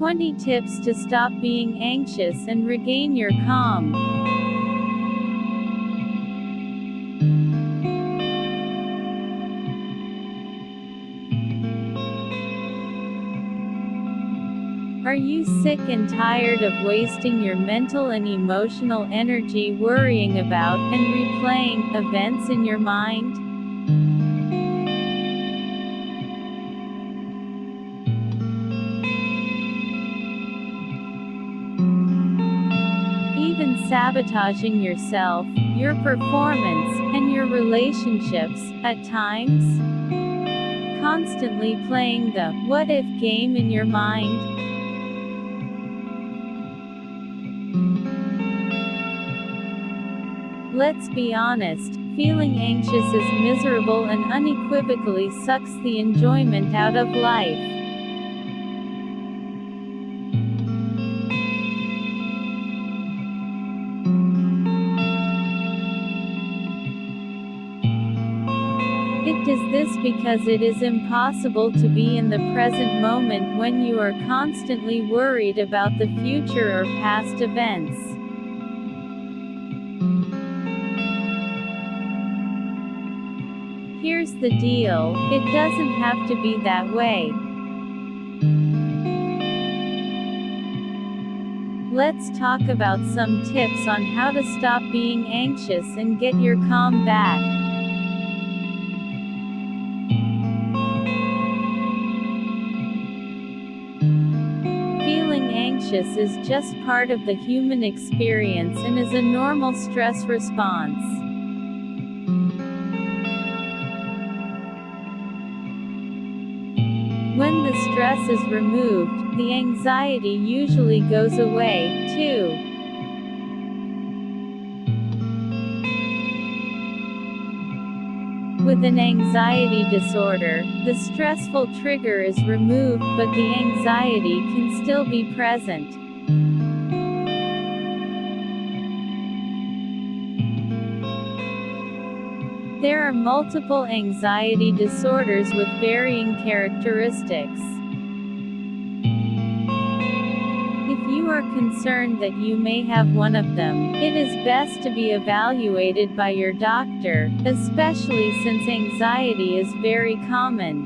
20 tips to stop being anxious and regain your calm. Are you sick and tired of wasting your mental and emotional energy worrying about and replaying events in your mind? Even sabotaging yourself, your performance, and your relationships, at times? Constantly playing the what if game in your mind? Let's be honest, feeling anxious is miserable and unequivocally sucks the enjoyment out of life. It does this because it is impossible to be in the present moment when you are constantly worried about the future or past events. Here's the deal, it doesn't have to be that way. Let's talk about some tips on how to stop being anxious and get your calm back. Feeling anxious is just part of the human experience and is a normal stress response. When the stress is removed, the anxiety usually goes away, too. With an anxiety disorder, the stressful trigger is removed but the anxiety can still be present. There are multiple anxiety disorders with varying characteristics. If you are concerned that you may have one of them, it is best to be evaluated by your doctor, especially since anxiety is very common.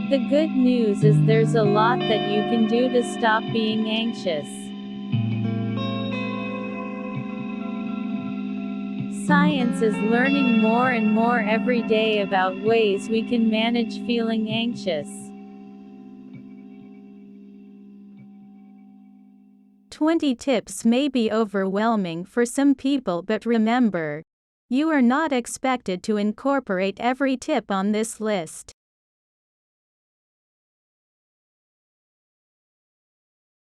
The good news is there's a lot that you can do to stop being anxious. Science is learning more and more every day about ways we can manage feeling anxious. 20 tips may be overwhelming for some people, but remember, you are not expected to incorporate every tip on this list.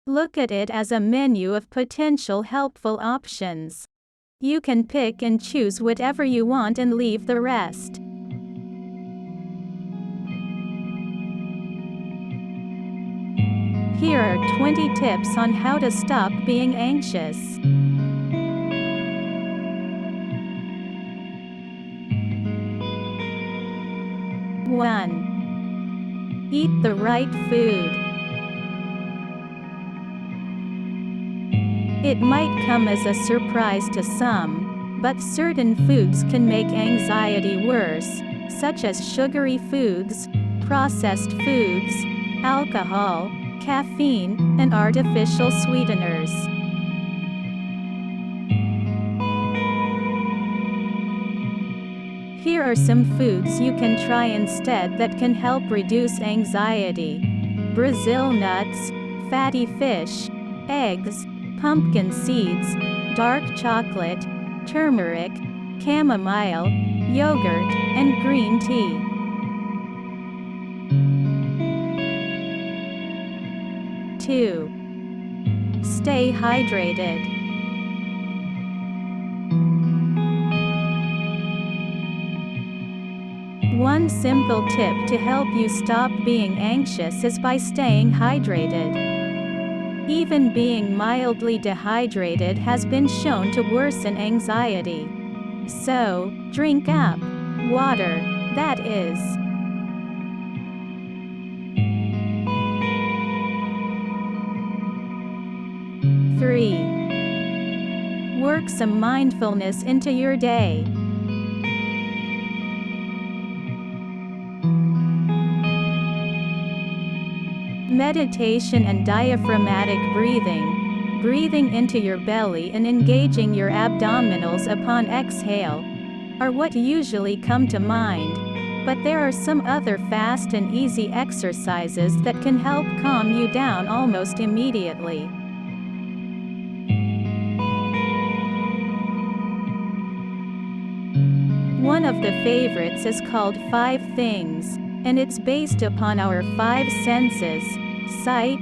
Look at it as a menu of potential helpful options. You can pick and choose whatever you want and leave the rest. Here are 20 tips on how to stop being anxious. 1. Eat the right food. It might come as a surprise to some, but certain foods can make anxiety worse, such as sugary foods, processed foods, alcohol, caffeine, and artificial sweeteners. Here are some foods you can try instead that can help reduce anxiety: Brazil nuts, fatty fish, eggs, pumpkin seeds, dark chocolate, turmeric, chamomile, yogurt, and green tea. 2. Stay hydrated. One simple tip to help you stop being anxious is by staying hydrated. Even being mildly dehydrated has been shown to worsen anxiety. So, drink up water, That is. Three. Work some mindfulness into your day. Meditation and diaphragmatic breathing, breathing into your belly and engaging your abdominals upon exhale, are what usually come to mind, but there are some other fast and easy exercises that can help calm you down almost immediately. One of the favorites is called 5 Things, and it's based upon our 5 senses: sight,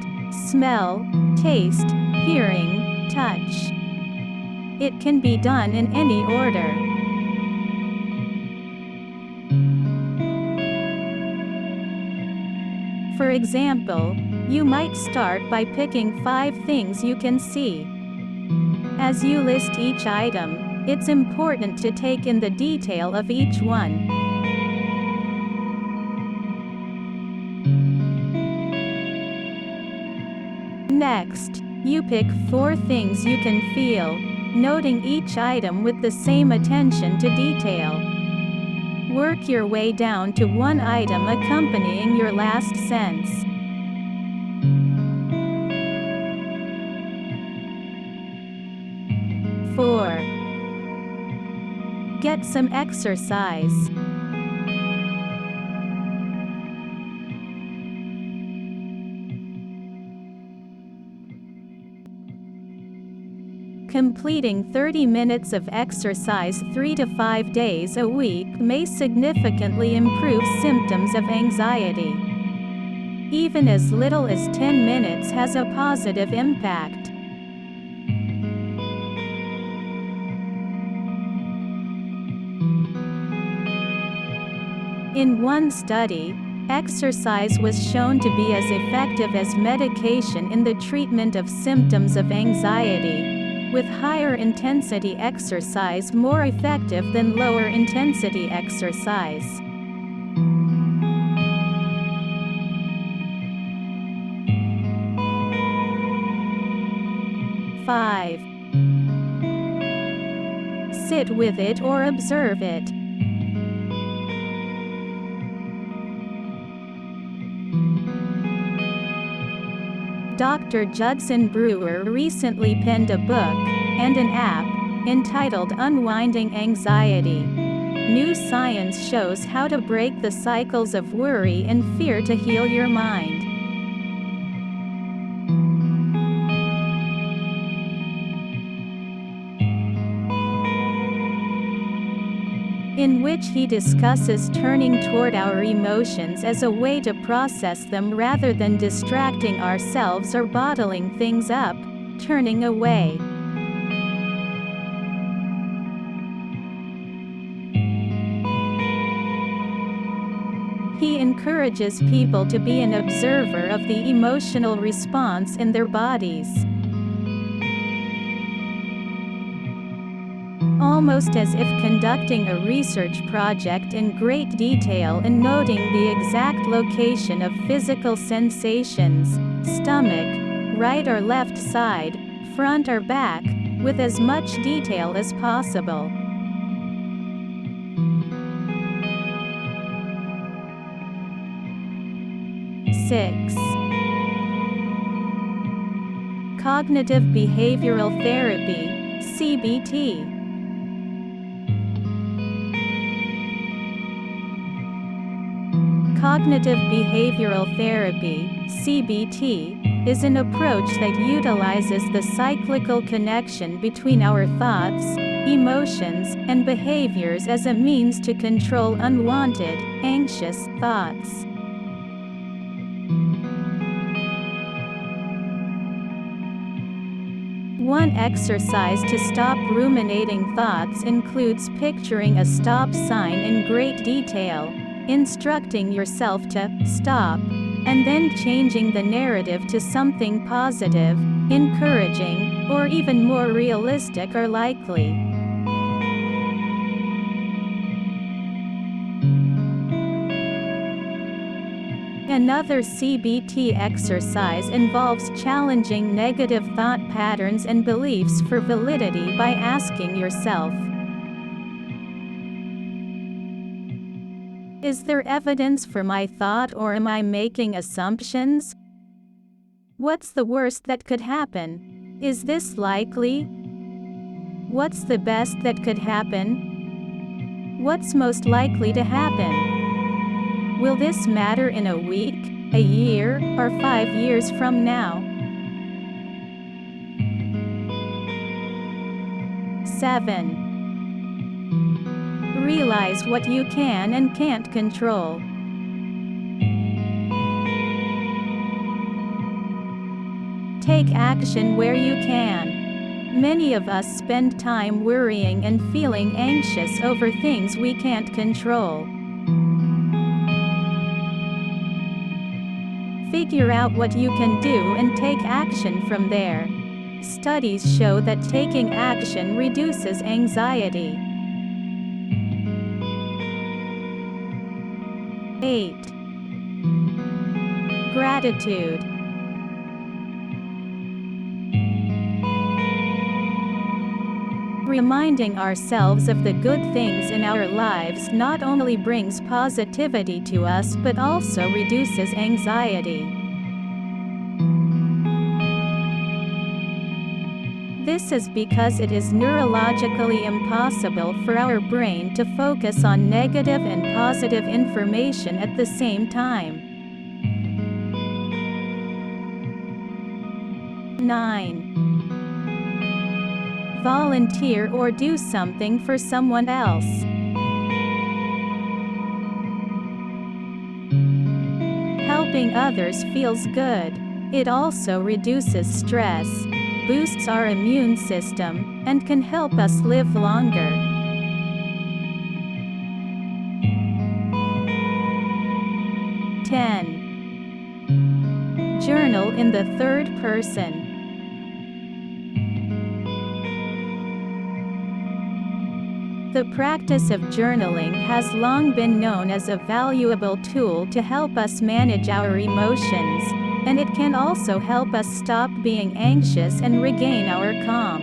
smell, taste, hearing, touch. It can be done in any order. For example, you might start by picking 5 things you can see. As you list each item, it's important to take in the detail of each one. Next, you pick 4 things you can feel, noting each item with the same attention to detail. Work your way down to one item accompanying your last sense. 4. Get some exercise. Completing 30 minutes of exercise 3 to 5 days a week may significantly improve symptoms of anxiety. Even as little as 10 minutes has a positive impact. In one study, exercise was shown to be as effective as medication in the treatment of symptoms of anxiety, with higher intensity exercise more effective than lower intensity exercise. Five. Sit with it or observe it. Dr. Judson Brewer recently penned a book, and an app, entitled Unwinding Anxiety. New science shows how to break the cycles of worry and fear to heal your mind. In which he discusses turning toward our emotions as a way to process them rather than distracting ourselves or bottling things up, turning away. He encourages people to be an observer of the emotional response in their bodies. Almost as if conducting a research project in great detail and noting the exact location of physical sensations, stomach, right or left side, front or back, with as much detail as possible. Six. Cognitive behavioral therapy, CBT. Cognitive behavioral therapy, CBT, is an approach that utilizes the cyclical connection between our thoughts, emotions, and behaviors as a means to control unwanted, anxious thoughts. One exercise to stop ruminating thoughts includes picturing a stop sign in great detail, instructing yourself to stop, and then changing the narrative to something positive, encouraging, or even more realistic or likely. 7. Another CBT exercise involves challenging negative thought patterns and beliefs for validity by asking yourself, is there evidence for my thought, or am I making assumptions? What's the worst that could happen? Is this likely? What's the best that could happen? What's most likely to happen? Will this matter in a week, a year, or 5 years from now? 7. Realize what you can and can't control. Take action where you can. Many of us spend time worrying and feeling anxious over things we can't control. Figure out what you can do and take action from there. Studies show that taking action reduces anxiety. 8. Gratitude. Reminding ourselves of the good things in our lives not only brings positivity to us but also reduces anxiety. This is because it is neurologically impossible for our brain to focus on negative and positive information at the same time. 9. Volunteer or do something for someone else. Helping others feels good. It also reduces stress, boosts our immune system, and can help us live longer. 10. Journal in the third person. The practice of journaling has long been known as a valuable tool to help us manage our emotions, and it can also help us stop being anxious and regain our calm.